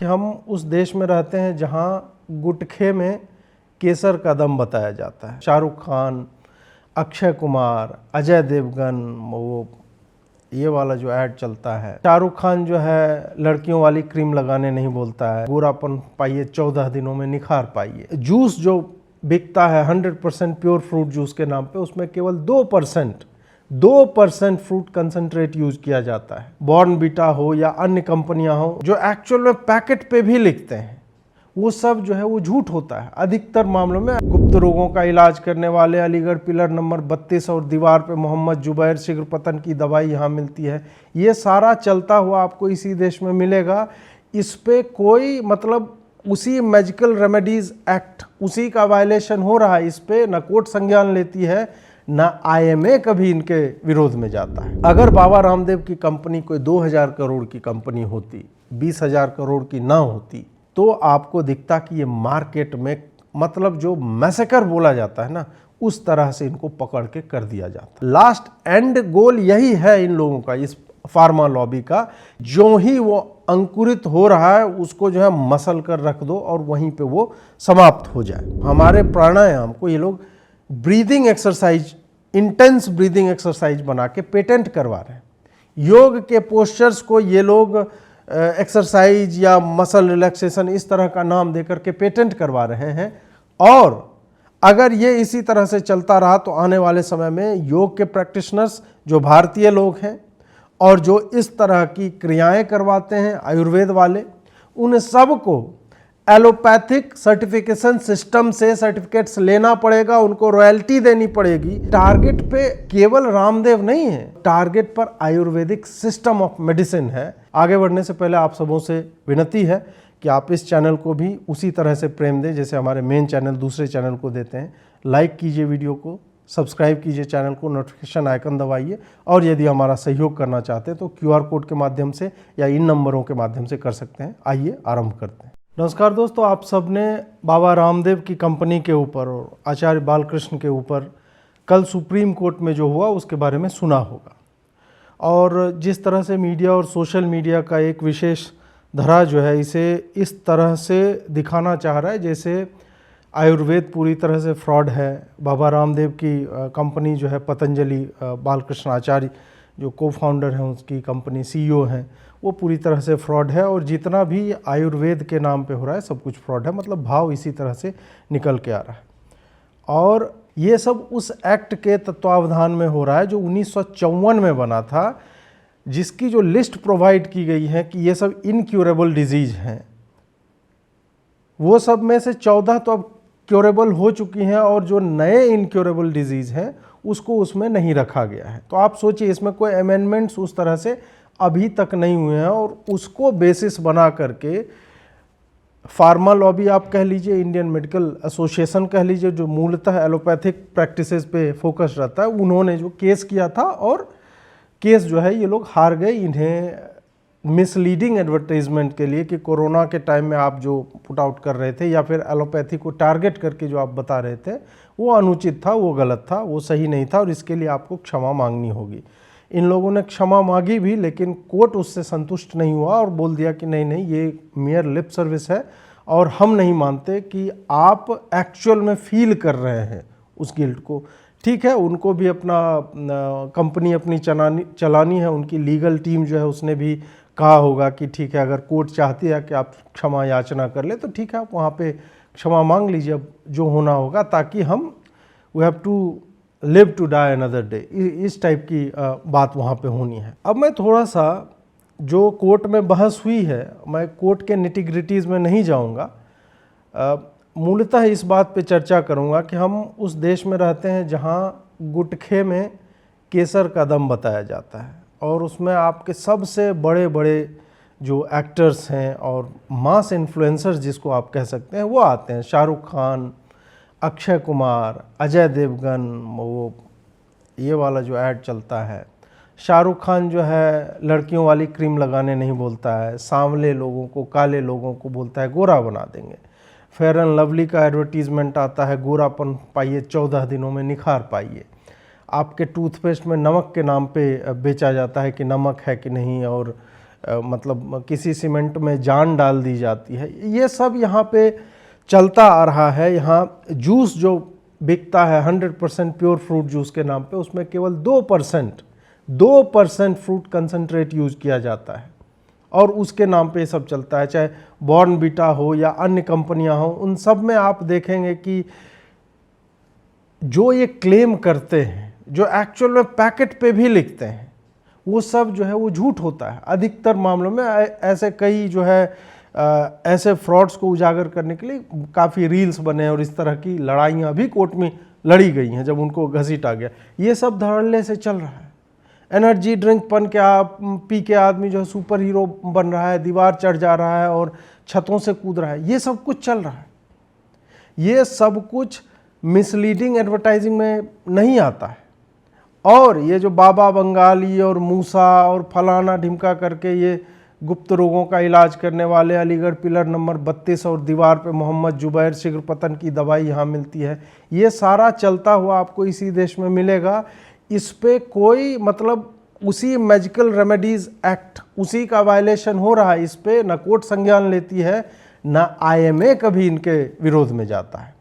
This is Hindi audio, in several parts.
कि हम उस देश में रहते हैं जहां गुटखे में केसर का दम बताया जाता है। शाहरुख खान, अक्षय कुमार, अजय देवगन, वो ये वाला जो ऐड चलता है, शाहरुख खान जो है लड़कियों वाली क्रीम लगाने नहीं बोलता है, गोरापन पाइए 14 दिनों में निखार पाइए। जूस जो बिकता है 100% प्योर फ्रूट जूस के नाम पे, उसमें केवल 2% फ्रूट कंसंट्रेट यूज किया जाता है। बॉर्नवीटा हो या अन्य कंपनियां हो जो एक्चुअल में पैकेट पे भी लिखते हैं, वो सब जो है वो झूठ होता है। अधिकतर मामलों में गुप्त रोगों का इलाज करने वाले अलीगढ़ पिलर नंबर 32 और दीवार पे मोहम्मद जुबैर शीघ्र पतन की दवाई यहाँ मिलती है। ये सारा चलता हुआ आपको इसी देश में मिलेगा। इस पे कोई मतलब उसी मैजिकल रेमेडीज एक्ट उसी का वायलेशन हो रहा है। इस पे न कोर्ट संज्ञान लेती है न IMA कभी इनके विरोध में जाता है। अगर बाबा रामदेव की कंपनी कोई 2000 करोड़ की कंपनी होती, 20,000 करोड़ की ना होती, तो आपको दिखता कि ये मार्केट में मतलब जो मैसेकर बोला जाता है ना, उस तरह से इनको पकड़ के कर दिया जाता। लास्ट एंड गोल यही है इन लोगों का, इस फार्मा लॉबी का। जो ही वो अंकुरित हो रहा है उसको जो है मसल कर रख दो और वहीं पे वो समाप्त हो जाए। हमारे प्राणायाम को ये लोग breathing exercise, intense breathing exercise बना के पेटेंट करवा रहे हैं। योग के पोस्चर्स को ये लोग एक्सरसाइज या मसल रिलैक्सेशन इस तरह का नाम देकर के पेटेंट करवा रहे हैं। और अगर ये इसी तरह से चलता रहा तो आने वाले समय में योग के प्रैक्टिशनर्स जो भारतीय लोग हैं और जो इस तरह की क्रियाएं करवाते हैं आयुर्वेद वाले, उन सबको एलोपैथिक सर्टिफिकेशन सिस्टम से सर्टिफिकेट्स लेना पड़ेगा, उनको रॉयल्टी देनी पड़ेगी। टारगेट पे केवल रामदेव नहीं है, टारगेट पर आयुर्वेदिक सिस्टम ऑफ मेडिसिन है। आगे बढ़ने से पहले आप सबों से विनती है कि आप इस चैनल को भी उसी तरह से प्रेम दें जैसे हमारे मेन चैनल दूसरे चैनल को देते हैं। लाइक कीजिए वीडियो को, सब्सक्राइब कीजिए चैनल को, नोटिफिकेशन आइकन दबाइए, और यदि हमारा सहयोग करना चाहते हैं तो QR कोड के माध्यम से या इन नंबरों के माध्यम से कर सकते हैं। आइए आरंभ करते हैं। नमस्कार दोस्तों, आप सबने बाबा रामदेव की कंपनी के ऊपर और आचार्य बालकृष्ण के ऊपर कल सुप्रीम कोर्ट में जो हुआ उसके बारे में सुना होगा। और जिस तरह से मीडिया और सोशल मीडिया का एक विशेष धरा जो है इसे इस तरह से दिखाना चाह रहा है जैसे आयुर्वेद पूरी तरह से फ्रॉड है। बाबा रामदेव की कंपनी जो है पतंजलि, बालकृष्ण आचार्य जो को-फाउंडर हैं उसकी कंपनी CEO हैं, वो पूरी तरह से फ्रॉड है। और जितना भी आयुर्वेद के नाम पे हो रहा है सब कुछ फ्रॉड है, मतलब भाव इसी तरह से निकल के आ रहा है। और ये सब उस एक्ट के तत्वावधान में हो रहा है जो 1954 में बना था, जिसकी जो लिस्ट प्रोवाइड की गई है कि ये सब इनक्यूरेबल डिजीज हैं। वो सब में से 14 तो अब क्योरेबल हो चुकी हैं और जो नए इनक्योरेबल डिजीज हैं उसको उसमें नहीं रखा गया है। तो आप सोचिए इसमें कोई अमेंडमेंट्स उस तरह से अभी तक नहीं हुए हैं, और उसको बेसिस बना करके फार्मा लॉबी आप कह लीजिए, इंडियन मेडिकल एसोसिएशन कह लीजिए, जो मूलतः एलोपैथिक प्रैक्टिसेस पे फोकस रहता है, उन्होंने जो केस किया था और केस जो है ये लोग हार गए। इन्हें मिसलीडिंग एडवर्टाइजमेंट के लिए कि कोरोना के टाइम में आप जो पुट आउट कर रहे थे या फिर एलोपैथी को टारगेट करके जो आप बता रहे थे वो अनुचित था, वो गलत था, वो सही नहीं था और इसके लिए आपको क्षमा मांगनी होगी। इन लोगों ने क्षमा मांगी भी, लेकिन कोर्ट उससे संतुष्ट नहीं हुआ और बोल दिया कि नहीं नहीं, ये मेयर लिप सर्विस है और हम नहीं मानते कि आप एक्चुअल में फील कर रहे हैं उस गिल्ट को। ठीक है, उनको भी अपना कंपनी अपनी चलानी है, उनकी लीगल टीम जो है उसने भी कहा होगा कि ठीक है, अगर कोर्ट चाहती है कि आप क्षमा याचना कर ले तो ठीक है, आप वहाँ पे क्षमा मांग लीजिए, अब जो होना होगा, ताकि हम we have to live to die another day, इस टाइप की बात वहाँ पे होनी है। अब मैं थोड़ा सा जो कोर्ट में बहस हुई है, मैं कोर्ट के निटिग्रिटीज़ में नहीं जाऊँगा, मूलतः इस बात पे चर्चा करूँगा कि हम उस देश में रहते हैं जहाँ गुटखे में केसर का दम बताया जाता है और उसमें आपके सबसे बड़े बड़े जो एक्टर्स हैं और मास इन्फ्लुएंसर्स जिसको आप कह सकते हैं वो आते हैं। शाहरुख खान, अक्षय कुमार, अजय देवगन, वो ये वाला जो ऐड चलता है, शाहरुख खान जो है लड़कियों वाली क्रीम लगाने नहीं बोलता है, सांवले लोगों को, काले लोगों को बोलता है गोरा बना देंगे। फेयर एंड लवली का एडवर्टीजमेंट आता है, गोरापन पाइए 14 दिनों में निखार पाइए। आपके टूथपेस्ट में नमक के नाम पे बेचा जाता है कि नमक है कि नहीं, और मतलब किसी सीमेंट में जान डाल दी जाती है। ये सब यहाँ पे चलता आ रहा है। यहाँ जूस जो बिकता है 100% प्योर फ्रूट जूस के नाम पे, उसमें केवल 2% फ्रूट कंसंट्रेट यूज किया जाता है और उसके नाम पे ये सब चलता है। चाहे बॉर्नवीटा हो या अन्य कंपनियां हो, उन सब में आप देखेंगे कि जो ये क्लेम करते हैं, जो एक्चुअल में पैकेट पे भी लिखते हैं, वो सब जो है वो झूठ होता है। अधिकतर मामलों में ऐसे कई जो है ऐसे फ्रॉड्स को उजागर करने के लिए काफ़ी रील्स बने और इस तरह की लड़ाइयाँ भी कोर्ट में लड़ी गई हैं जब उनको घसीटा गया। ये सब धड़ल्ले से चल रहा है। एनर्जी ड्रिंक पी के आदमी जो है सुपर हीरो बन रहा है, दीवार चढ़ जा रहा है और छतों से कूद रहा है। ये सब कुछ चल रहा है। ये सब कुछ मिसलीडिंग एडवर्टाइजिंग में नहीं आता है। और ये जो बाबा बंगाली और मूसा और फलाना ढिमका करके ये गुप्त रोगों का इलाज करने वाले, अलीगढ़ पिलर नंबर 32 और दीवार पे मोहम्मद जुबैर शीघ्र पतन की दवाई यहाँ मिलती है, ये सारा चलता हुआ आपको इसी देश में मिलेगा। इस पे कोई मतलब उसी मैजिकल रेमेडीज एक्ट उसी का वायलेशन हो रहा है। इस पे न कोर्ट संज्ञान लेती है, न IMA कभी इनके विरोध में जाता है।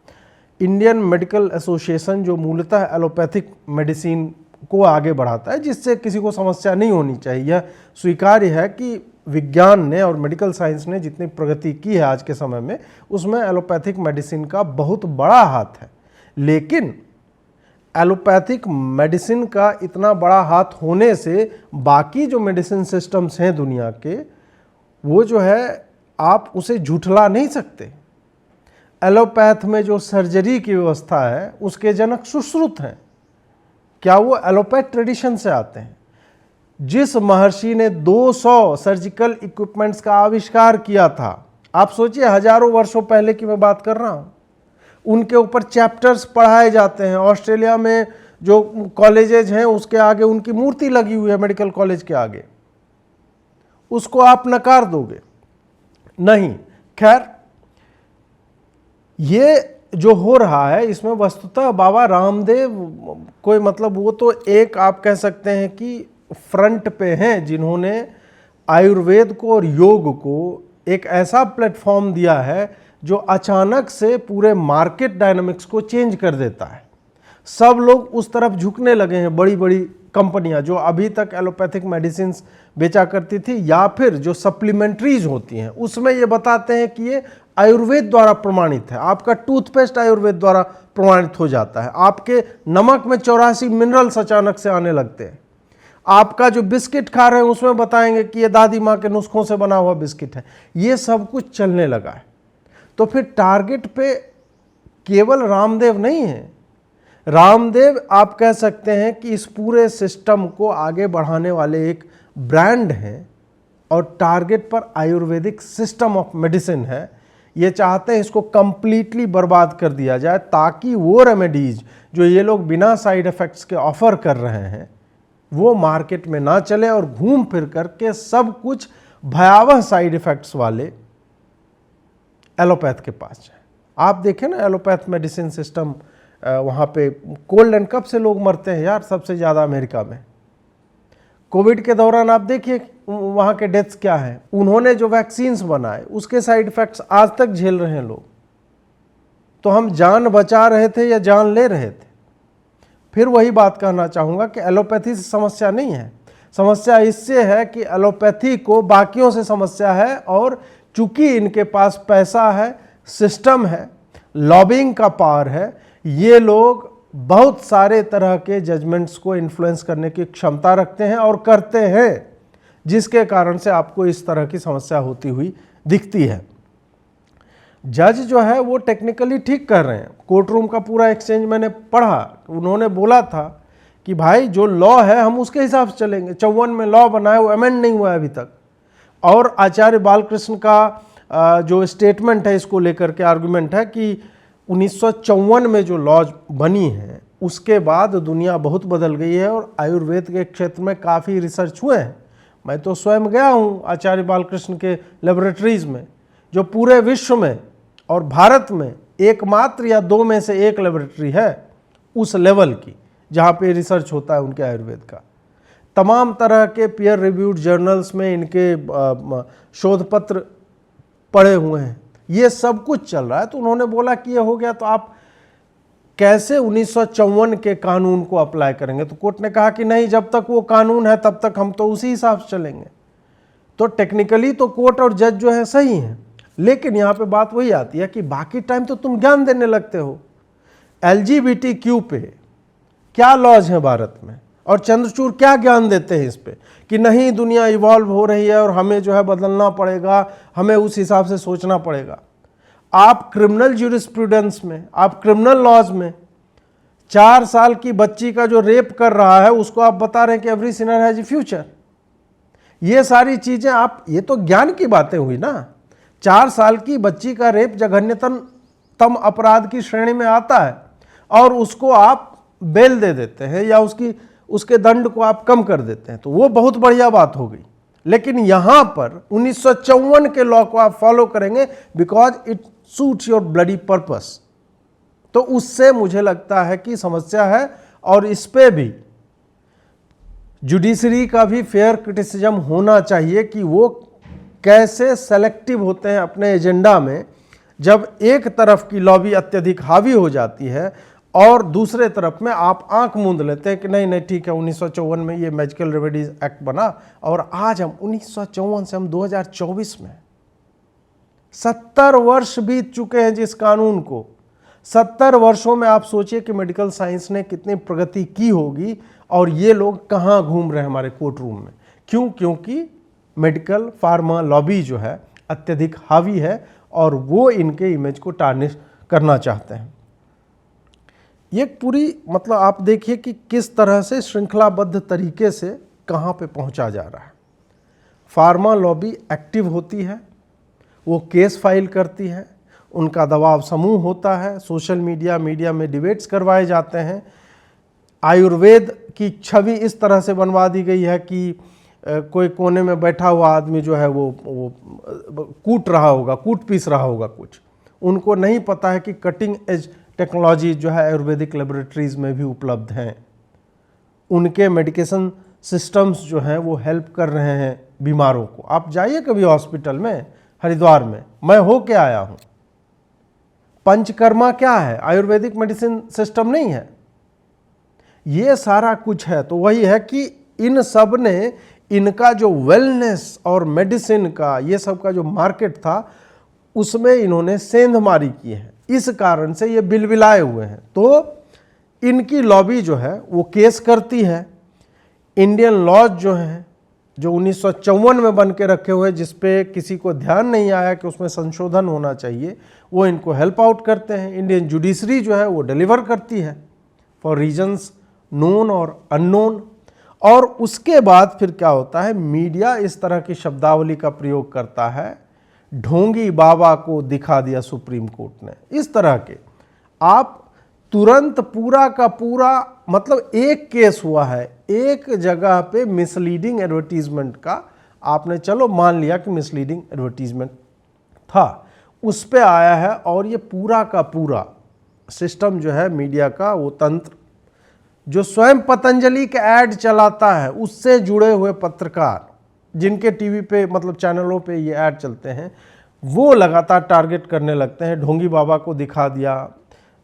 इंडियन मेडिकल एसोसिएशन जो मूलतः एलोपैथिक मेडिसिन को आगे बढ़ाता है, जिससे किसी को समस्या नहीं होनी चाहिए। यह स्वीकार्य है कि विज्ञान ने और मेडिकल साइंस ने जितनी प्रगति की है आज के समय में, उसमें एलोपैथिक मेडिसिन का बहुत बड़ा हाथ है। लेकिन एलोपैथिक मेडिसिन का इतना बड़ा हाथ होने से बाकी जो मेडिसिन सिस्टम्स हैं दुनिया के, वो जो है आप उसे झुठला नहीं सकते। एलोपैथ में जो सर्जरी की व्यवस्था है उसके जनक सुश्रुत हैं। क्या वो एलोपैथ ट्रेडिशन से आते हैं? जिस महर्षि ने 200 सर्जिकल इक्विपमेंट्स का आविष्कार किया था, आप सोचिए हजारों वर्षों पहले की मैं बात कर रहा हूं, उनके ऊपर चैप्टर्स पढ़ाए जाते हैं। ऑस्ट्रेलिया में जो कॉलेजेज हैं उसके आगे उनकी मूर्ति लगी हुई है, मेडिकल कॉलेज के आगे। उसको आप नकार दोगे? नहीं। खैर, ये जो हो रहा है इसमें वस्तुतः बाबा रामदेव कोई मतलब वो तो एक आप कह सकते हैं कि फ्रंट पे हैं, जिन्होंने आयुर्वेद को और योग को एक ऐसा प्लेटफॉर्म दिया है जो अचानक से पूरे मार्केट डायनामिक्स को चेंज कर देता है। सब लोग उस तरफ झुकने लगे हैं। बड़ी बड़ी कंपनियां जो अभी तक एलोपैथिक मेडिसिन बेचा करती थी या फिर जो सप्लीमेंट्रीज होती हैं, उसमें ये बताते हैं कि ये आयुर्वेद द्वारा प्रमाणित है। आपका टूथपेस्ट आयुर्वेद द्वारा प्रमाणित हो जाता है। आपके नमक में 84 मिनरल्स अचानक से आने लगते हैं। आपका जो बिस्किट खा रहे हैं उसमें बताएंगे कि ये दादी माँ के नुस्खों से बना हुआ बिस्किट है। ये सब कुछ चलने लगा है। तो फिर टारगेट पे केवल रामदेव नहीं है। रामदेव आप कह सकते हैं कि इस पूरे सिस्टम को आगे बढ़ाने वाले एक ब्रांड हैं और टारगेट पर आयुर्वेदिक सिस्टम ऑफ मेडिसिन है। ये चाहते हैं इसको कंप्लीटली बर्बाद कर दिया जाए ताकि वो रेमेडीज जो ये लोग बिना साइड इफेक्ट्स के ऑफर कर रहे हैं वो मार्केट में ना चले और घूम फिर करके सब कुछ भयावह साइड इफेक्ट्स वाले एलोपैथ के पास जाए। आप देखें ना एलोपैथ मेडिसिन सिस्टम, वहाँ पे कोल्ड एंड कफ से लोग मरते हैं यार सबसे ज़्यादा अमेरिका में। कोविड के दौरान आप देखिए वहाँ के डेथ्स क्या हैं। उन्होंने जो वैक्सीन्स बनाए उसके साइड इफ़ेक्ट्स आज तक झेल रहे हैं लोग। तो हम जान बचा रहे थे या जान ले रहे थे? फिर वही बात कहना चाहूँगा कि एलोपैथी से समस्या नहीं है। समस्या इससे है कि एलोपैथी को बाकियों से समस्या है और चूंकि इनके पास पैसा है, सिस्टम है, लॉबिंग का पावर है, ये लोग बहुत सारे तरह के जजमेंट्स को इन्फ्लुएंस करने की क्षमता रखते हैं और करते हैं, जिसके कारण से आपको इस तरह की समस्या होती हुई दिखती है। जज जो है वो टेक्निकली ठीक कर रहे हैं। कोर्ट रूम का पूरा एक्सचेंज मैंने पढ़ा, उन्होंने बोला था कि भाई जो लॉ है हम उसके हिसाब से चलेंगे। 54 में लॉ बना है वो अमेंड नहीं हुआ है अभी तक। और आचार्य बालकृष्ण का जो स्टेटमेंट है इसको लेकर के आर्गुमेंट है कि 1954 में जो लॉ बनी है उसके बाद दुनिया बहुत बदल गई है और आयुर्वेद के क्षेत्र में काफ़ी रिसर्च हुए हैं। मैं तो स्वयं गया हूँ आचार्य बालकृष्ण के लेबोरेटरीज में, जो पूरे विश्व में और भारत में एकमात्र या 2 में से 1 लेबोरेटरी है उस लेवल की जहाँ पे रिसर्च होता है उनके आयुर्वेद का। तमाम तरह के पीयर रिव्यूड जर्नल्स में इनके शोध पत्र पड़े हुए हैं, ये सब कुछ चल रहा है। तो उन्होंने बोला कि ये हो गया तो आप कैसे 1954 के कानून को अप्लाई करेंगे? तो कोर्ट ने कहा कि नहीं, जब तक वो कानून है तब तक हम तो उसी हिसाब से चलेंगे। तो टेक्निकली तो कोर्ट और जज जो है सही हैं, लेकिन यहाँ पे बात वही आती है कि बाकी टाइम तो तुम ज्ञान देने लगते हो। LGBTQ पे क्या लॉज हैं भारत में, और चंद्रचूड़ क्या ज्ञान देते हैं इस पे कि नहीं, दुनिया इवॉल्व हो रही है और हमें जो है बदलना पड़ेगा, हमें उस हिसाब से सोचना पड़ेगा। आप क्रिमिनल ज्यूरिस्प्रूडेंस में, आप क्रिमिनल लॉज में 4 साल की बच्ची का जो रेप कर रहा है उसको आप बता रहे हैं कि every Sinner has a future. ये सारी चीजें आप, ये तो ज्ञान की बातें हुई ना। 4 साल की बच्ची का रेप जघन्यतम अपराध की श्रेणी में आता है और उसको आप बेल दे देते हैं या उसके दंड को आप कम कर देते हैं, तो वो बहुत बढ़िया बात हो गई। लेकिन यहां पर 1954 के लॉ को आप फॉलो करेंगे because it suits your bloody purpose, तो उससे मुझे लगता है कि समस्या है। और इस पे भी जुडिशरी का भी फेयर क्रिटिसिज्म होना चाहिए कि वो कैसे सेलेक्टिव होते हैं अपने एजेंडा में, जब एक तरफ की लॉबी अत्यधिक हावी हो जाती है और दूसरे तरफ में आप आंख मूंद लेते हैं कि नहीं नहीं ठीक है, 1954 में ये मैजिकल रेमेडीज एक्ट बना और आज हम 1954 से हम 2024 में 70 वर्ष बीत चुके हैं जिस कानून को। 70 वर्षों में आप सोचिए कि मेडिकल साइंस ने कितनी प्रगति की होगी और ये लोग कहाँ घूम रहे हैं हमारे कोर्ट रूम में। क्यों? क्योंकि मेडिकल फार्मा लॉबी जो है अत्यधिक हावी है और वो इनके इमेज को टार्निश करना चाहते हैं। ये पूरी मतलब आप देखिए कि किस तरह से श्रृंखलाबद्ध तरीके से कहाँ पे पहुँचा जा रहा है। फार्मा लॉबी एक्टिव होती है, वो केस फाइल करती है, उनका दबाव समूह होता है, सोशल मीडिया में डिबेट्स करवाए जाते हैं। आयुर्वेद की छवि इस तरह से बनवा दी गई है कि कोई कोने में बैठा हुआ आदमी जो है वो कूट पीस रहा होगा कुछ। उनको नहीं पता है कि कटिंग एज टेक्नोलॉजी जो है आयुर्वेदिक लेबोरेटरीज में भी उपलब्ध हैं। उनके मेडिकेशन सिस्टम्स जो हैं वो हेल्प कर रहे हैं बीमारों को। आप जाइए कभी हॉस्पिटल में, हरिद्वार में मैं हो के आया हूँ। पंचकर्मा क्या है? आयुर्वेदिक मेडिसिन सिस्टम नहीं है, ये सारा कुछ है। तो वही है कि इन सब ने इनका जो वेलनेस और मेडिसिन का ये सब का जो मार्केट था उसमें इन्होंने सेंधमारी की है। इस कारण से ये बिलबिलाए हुए हैं। तो इनकी लॉबी जो है वो केस करती है। इंडियन लॉज जो हैं जो 1954 में बन के रखे हुए, जिस पे किसी को ध्यान नहीं आया कि उसमें संशोधन होना चाहिए, वो इनको हेल्प आउट करते हैं। इंडियन जुडिशरी जो है वो डिलीवर करती है फॉर रीजंस नोन और अननोन। और उसके बाद फिर क्या होता है, मीडिया इस तरह की शब्दावली का प्रयोग करता है, ढोंगी बाबा को दिखा दिया सुप्रीम कोर्ट ने। इस तरह के आप तुरंत पूरा का पूरा, मतलब एक केस हुआ है एक जगह पे मिसलीडिंग एडवर्टीजमेंट का, आपने चलो मान लिया कि मिसलीडिंग एडवर्टीजमेंट था, उस पे आया है और ये पूरा का पूरा सिस्टम जो है मीडिया का, वो तंत्र जो स्वयं पतंजलि के ऐड चलाता है उससे जुड़े हुए पत्रकार जिनके टीवी पे मतलब चैनलों पे ये ऐड चलते हैं, वो लगातार टारगेट करने लगते हैं। ढोंगी बाबा को दिखा दिया,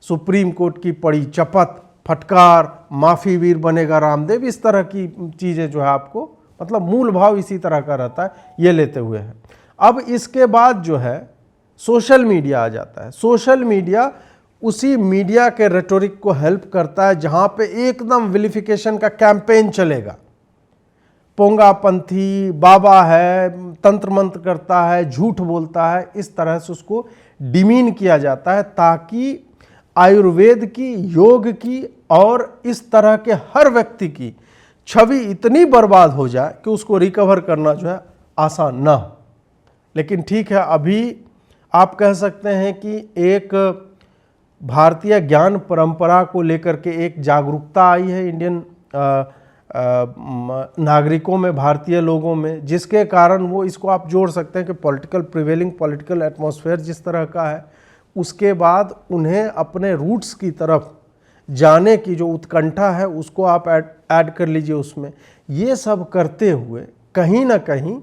सुप्रीम कोर्ट की पड़ी चपत, फटकार, माफी वीर बनेगा रामदेव, इस तरह की चीज़ें जो है आपको मतलब मूल भाव इसी तरह का रहता है, ये लेते हुए हैं। अब इसके बाद जो है सोशल मीडिया आ जाता है। सोशल मीडिया उसी मीडिया के रेटोरिक को हेल्प करता है जहाँ पे एकदम विलिफिकेशन का कैंपेन चलेगा। पोंगापंथी बाबा है, तंत्र मंत्र करता है, झूठ बोलता है, इस तरह से उसको डिमीन किया जाता है ताकि आयुर्वेद की, योग की और इस तरह के हर व्यक्ति की छवि इतनी बर्बाद हो जाए कि उसको रिकवर करना जो है आसान ना हो। लेकिन ठीक है, अभी आप कह सकते हैं कि एक भारतीय ज्ञान परंपरा को लेकर के एक जागरूकता आई है इंडियन नागरिकों में, भारतीय लोगों में, जिसके कारण वो इसको आप जोड़ सकते हैं कि पॉलिटिकल प्रिवेलिंग पॉलिटिकल एटमॉस्फेयर जिस तरह का है, उसके बाद उन्हें अपने रूट्स की तरफ जाने की जो उत्कंठा है उसको आप ऐड कर लीजिए उसमें। ये सब करते हुए कहीं ना कहीं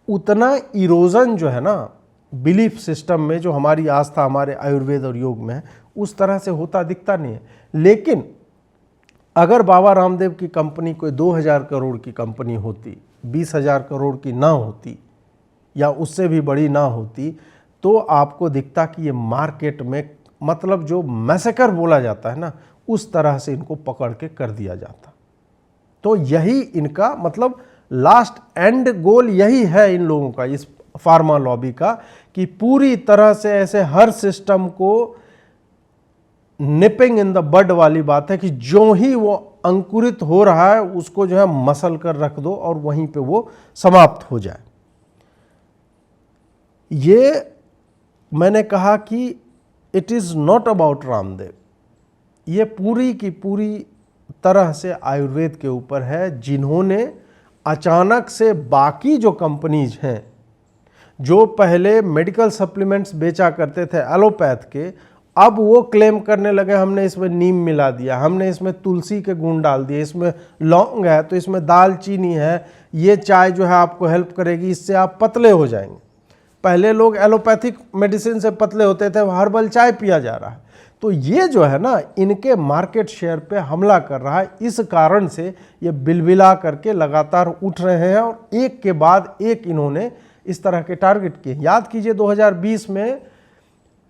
उतना इरोजन जो है ना बिलीफ सिस्टम में, जो हमारी आस्था हमारे आयुर्वेद और योग में है, उस तरह से होता दिखता नहीं है। लेकिन अगर बाबा रामदेव की कंपनी कोई 2000 करोड़ की कंपनी होती, 20,000 करोड़ की ना होती या उससे भी बड़ी ना होती, तो आपको दिखता कि ये मार्केट में मतलब जो मैसेकर बोला जाता है ना, उस तरह से इनको पकड़ के कर दिया जाता। तो यही इनका मतलब लास्ट एंड गोल यही है इन लोगों का, इस फार्मा लॉबी का, कि पूरी तरह से ऐसे हर सिस्टम को निपिंग इन द बड वाली बात है कि जो ही वो अंकुरित हो रहा है उसको जो है मसल कर रख दो और वहीं पे वो समाप्त हो जाए। ये मैंने कहा कि it is not about Ramdev, ये पूरी की पूरी तरह से आयुर्वेद के ऊपर है, जिन्होंने अचानक से बाकी जो कंपनीज हैं, जो पहले मेडिकल सप्लीमेंट्स बेचा करते थे एलोपैथ के, अब वो क्लेम करने लगे हमने इसमें नीम मिला दिया, हमने इसमें तुलसी के गुण डाल दिए, इसमें लौंग है तो इसमें दालचीनी है, ये चाय जो है आपको हेल्प करेगी, इससे आप पतले हो जाएंगे। पहले लोग एलोपैथिक मेडिसिन से पतले होते थे, हर्बल चाय पिया जा रहा है। तो ये जो है ना इनके मार्केट शेयर पे हमला कर रहा है। इस कारण से ये बिलबिला करके लगातार उठ रहे हैं और एक के बाद एक इन्होंने इस तरह के टारगेट किए। याद कीजिए 2020 में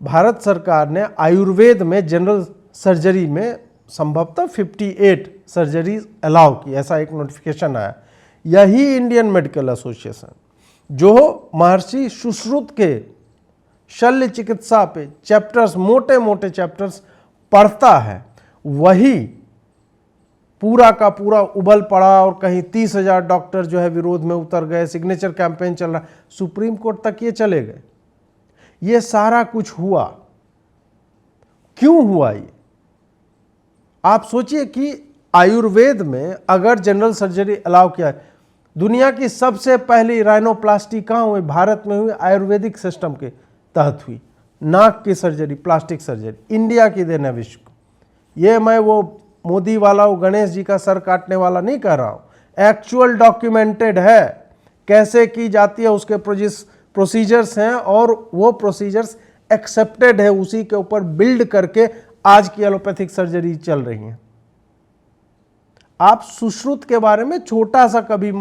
भारत सरकार ने आयुर्वेद में जनरल सर्जरी में संभवतः 58 सर्जरीज अलाउ की, ऐसा एक नोटिफिकेशन आया। यही इंडियन मेडिकल एसोसिएशन जो महर्षि सुश्रुत के शल्य चिकित्सा पे चैप्टर्स, मोटे मोटे चैप्टर्स पढ़ता है, वही पूरा का पूरा उबल पड़ा और कहीं 30,000 डॉक्टर जो है विरोध में उतर गए, सिग्नेचर कैंपेन चल रहा, सुप्रीम कोर्ट तक ये चले गए। ये सारा कुछ हुआ, क्यों हुआ ये? आप सोचिए कि आयुर्वेद में अगर जनरल सर्जरी अलाउ किया है, दुनिया की सबसे पहली राइनोप्लास्टी कहाँ हुई? भारत में हुई, आयुर्वेदिक सिस्टम के तहत हुई। नाक की सर्जरी, प्लास्टिक सर्जरी इंडिया की देन है विश्व को। ये मैं वो मोदी वाला, वो गणेश जी का सर काटने वाला नहीं कह रहा हूँ, एक्चुअल डॉक्यूमेंटेड है कैसे की जाती है, उसके प्रोसीजर्स हैं और वो प्रोसीजर्स एक्सेप्टेड है, उसी के ऊपर बिल्ड करके आज की एलोपैथिक सर्जरी चल रही है। आप सुश्रुत के बारे में छोटा सा कभी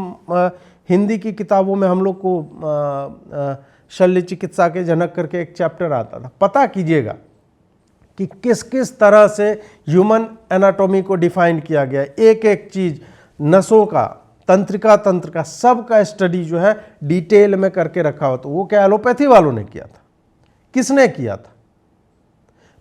हिंदी की किताबों में हम लोग को शल्य चिकित्सा के जनक करके एक चैप्टर आता था, पता कीजिएगा कि किस किस तरह से ह्यूमन एनाटॉमी को डिफाइन किया गया, एक एक चीज, नसों का, तंत्रिका तंत्र का, सब का स्टडी जो है डिटेल में करके रखा हो। तो वो क्या एलोपैथी वालों ने किया था? किसने किया था?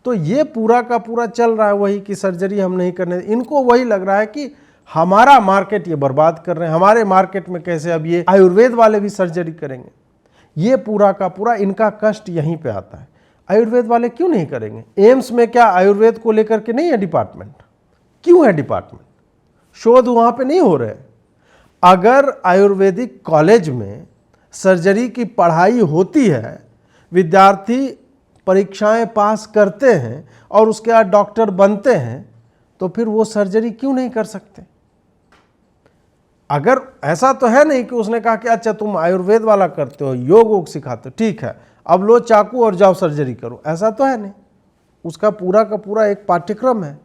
तो ये पूरा का पूरा चल रहा है वही कि सर्जरी हम नहीं करने, इनको वही लग रहा है कि हमारा मार्केट ये बर्बाद कर रहे हैं, हमारे मार्केट में कैसे अब ये आयुर्वेद वाले भी सर्जरी करेंगे। ये पूरा का पूरा इनका कष्ट यहीं पे आता है। आयुर्वेद वाले क्यों नहीं करेंगे? एम्स में क्या आयुर्वेद को लेकर के नहीं है डिपार्टमेंट? क्यों है डिपार्टमेंट? शोध वहां पे नहीं हो रहे। अगर आयुर्वेदिक कॉलेज में सर्जरी की पढ़ाई होती है, विद्यार्थी परीक्षाएं पास करते हैं और उसके बाद डॉक्टर बनते हैं, तो फिर वो सर्जरी क्यों नहीं कर सकते? अगर ऐसा तो है नहीं कि उसने कहा कि अच्छा तुम आयुर्वेद वाला करते हो, योग वोग सिखाते हो, ठीक है अब लो चाकू और जाओ सर्जरी करो, ऐसा तो है नहीं। उसका पूरा का पूरा एक पाठ्यक्रम है,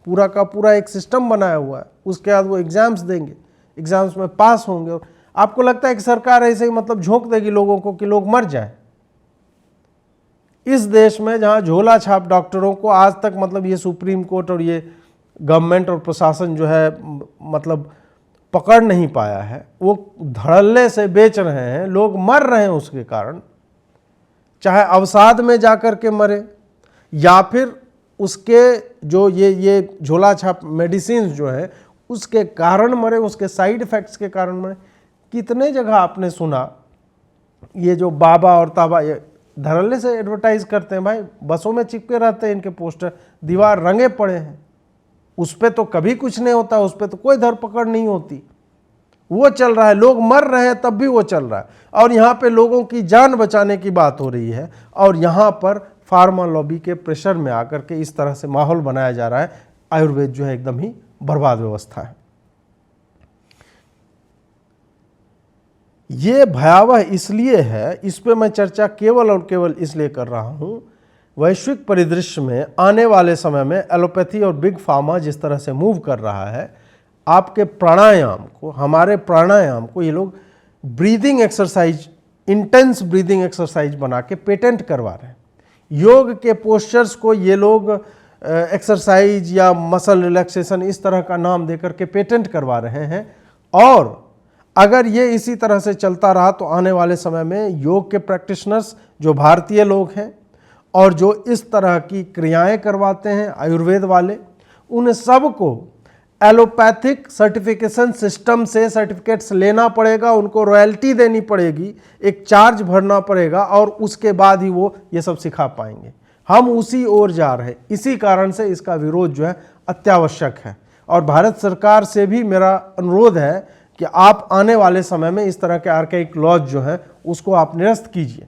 पूरा का पूरा एक सिस्टम बनाया हुआ है। उसके बाद वो एग्जाम्स देंगे, एग्जाम्स में पास होंगे। और आपको लगता है कि सरकार ऐसे ही मतलब झोंक देगी लोगों को कि लोग मर जाएं? इस देश में जहां झोला छाप डॉक्टरों को आज तक मतलब ये सुप्रीम कोर्ट और ये गवर्नमेंट और प्रशासन जो है मतलब पकड़ नहीं पाया है, वो धड़ल्ले से बेच रहे हैं, लोग मर रहे हैं उसके कारण, चाहे अवसाद में जाकर के मरे या फिर उसके जो ये झोला छाप मेडिसिन जो है उसके कारण मरे, उसके साइड इफेक्ट्स के कारण मरे। कितने जगह आपने सुना ये जो बाबा और ताबा ये धड़ल्ले से एडवर्टाइज करते हैं, भाई बसों में चिपके रहते हैं इनके पोस्टर, दीवार रंगे पड़े हैं, उस पर तो कभी कुछ नहीं होता, उस पर तो कोई धरपकड़ नहीं होती, वो चल रहा है, लोग मर रहे हैं तब भी वो चल रहा है। और यहाँ पे लोगों की जान बचाने की बात हो रही है और यहाँ पर फार्मा लॉबी के प्रेशर में आकर के इस तरह से माहौल बनाया जा रहा है। आयुर्वेद जो है एकदम ही बर्बाद व्यवस्था है। ये भयावह इसलिए है, इस पे मैं चर्चा केवल और केवल इसलिए कर रहा हूं, वैश्विक परिदृश्य में आने वाले समय में एलोपैथी और बिग फार्मा जिस तरह से मूव कर रहा है, आपके प्राणायाम को, हमारे प्राणायाम को ये लोग breathing exercise, intense breathing exercise बना के पेटेंट करवा रहे हैं। योग के पोस्चर्स को ये लोग एक्सरसाइज या मसल रिलैक्सेशन इस तरह का नाम देकर के पेटेंट करवा रहे हैं। और अगर ये इसी तरह से चलता रहा तो आने वाले समय में योग के प्रैक्टिशनर्स जो भारतीय लोग हैं और जो इस तरह की क्रियाएं करवाते हैं आयुर्वेद वाले, उन सबको एलोपैथिक सर्टिफिकेशन सिस्टम से सर्टिफिकेट्स लेना पड़ेगा, उनको रॉयल्टी देनी पड़ेगी, एक चार्ज भरना पड़ेगा और उसके बाद ही वो ये सब सिखा पाएंगे। हम उसी ओर जा रहे हैं। इसी कारण से इसका विरोध जो है अत्यावश्यक है। और भारत सरकार से भी मेरा अनुरोध है कि आप आने वाले समय में इस तरह के आर्काइक लॉज जो है उसको आप निरस्त कीजिए।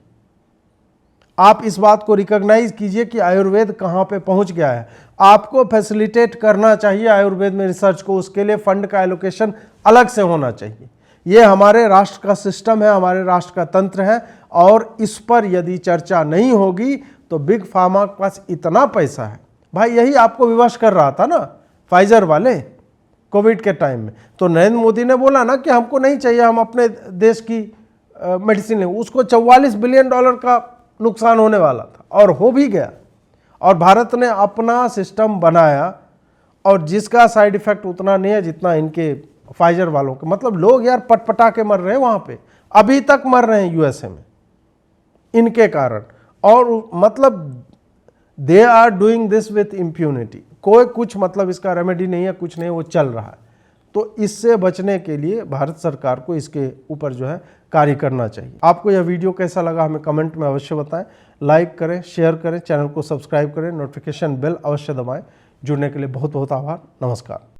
आप इस बात को रिकॉग्नाइज कीजिए कि आयुर्वेद कहाँ पे पहुँच गया है। आपको फैसिलिटेट करना चाहिए आयुर्वेद में रिसर्च को, उसके लिए फंड का एलोकेशन अलग से होना चाहिए। ये हमारे राष्ट्र का सिस्टम है, हमारे राष्ट्र का तंत्र है, और इस पर यदि चर्चा नहीं होगी तो बिग फार्मा के पास इतना पैसा है। भाई यही आपको विवश कर रहा था ना फाइजर वाले कोविड के टाइम में, तो नरेंद्र मोदी ने बोला ना कि हमको नहीं चाहिए, हम अपने देश की मेडिसिन लें। उसको $44 बिलियन का नुकसान होने वाला था और हो भी गया। और भारत ने अपना सिस्टम बनाया और जिसका साइड इफेक्ट उतना नहीं है जितना इनके फाइजर वालों के। मतलब लोग यार पटपटा के मर रहे हैं वहाँ पे, अभी तक मर रहे हैं यूएसए में इनके कारण। और मतलब they are doing this with impunity. कोई कुछ मतलब इसका रेमेडी नहीं है, कुछ नहीं, वो चल रहा है। तो इससे बचने के लिए भारत सरकार को इसके ऊपर जो है कार्य करना चाहिए। आपको यह वीडियो कैसा लगा हमें कमेंट में अवश्य बताएं। लाइक करें, शेयर करें, चैनल को सब्सक्राइब करें, नोटिफिकेशन बेल अवश्य दबाएं। जुड़ने के लिए बहुत बहुत आभार। नमस्कार।